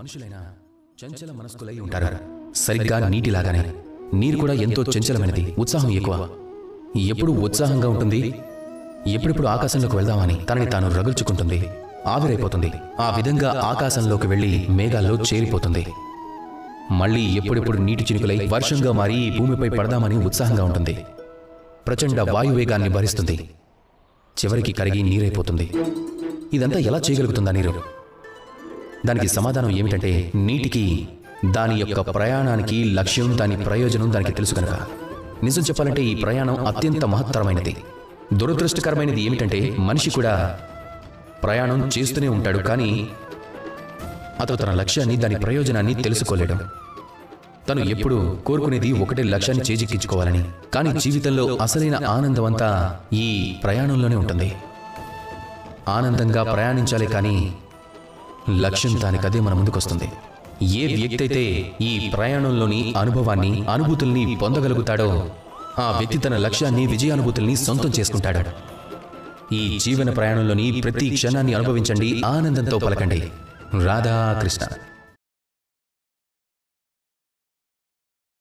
మనుషులైనా చంచల మనస్కులై ఉంటారు. సరిగ్గా నీటిలాగానే నీరు కూడా ఎంతో చంచలమైనది, ఉత్సాహం ఎక్కువ. ఎప్పుడు ఉత్సాహంగా ఉంటుంది, ఎప్పుడెప్పుడు ఆకాశంలోకి వెళ్దామని తనని తాను రగుల్చుకుంటుంది, ఆవిరైపోతుంది. ఆ విధంగా ఆకాశంలోకి వెళ్లి మేఘాల్లో చేరిపోతుంది. మళ్లీ ఎప్పుడెప్పుడు నీటి చినుకులై వర్షంగా మారి ఈ భూమిపై పడదామని ఉత్సాహంగా ఉంటుంది. ప్రచండ వాయువేగాన్ని భరిస్తుంది, చివరికి కరిగి నీరైపోతుంది. ఇదంతా ఎలా చేయగలుగుతుందా నీరు? దానికి సమాధానం ఏమిటంటే, నీటికి దాని యొక్క ప్రయాణానికి లక్ష్యం, దాని ప్రయోజనం దానికి తెలుసు కనుక. నిజం చెప్పాలంటే ఈ ప్రయాణం అత్యంత మహత్తరమైనది. దురదృష్టకరమైనది ఏమిటంటే, మనిషి కూడా ప్రయాణం చేస్తూనే ఉంటాడు, కానీ అతను తన లక్ష్యాన్ని, దాని ప్రయోజనాన్ని తెలుసుకోలేడు. తను ఎప్పుడు కోరుకునేది ఒకటే లక్ష్యాన్ని చేజిక్కించుకోవాలని. కానీ జీవితంలో అసలైన ఆనందం అంతా ఈ ప్రయాణంలోనే ఉంటుంది. ఆనందంగా ప్రయాణించాలి, కానీ లక్ష్యం దానికదే మన ముందుకొస్తుంది. ఏ వ్యక్తి అయితే ఈ ప్రయాణంలోని అనుభవాన్ని, అనుభూతుల్ని పొందగలుగుతాడో ఆ వ్యక్తి తన లక్ష్యాన్ని, విజయానుభూతుల్ని సొంతం చేసుకుంటాడు. ఈ జీవన ప్రయాణంలోని ప్రతి క్షణాన్ని అనుభవించండి, ఆనందంతో పలకండి. రాధాకృష్ణ.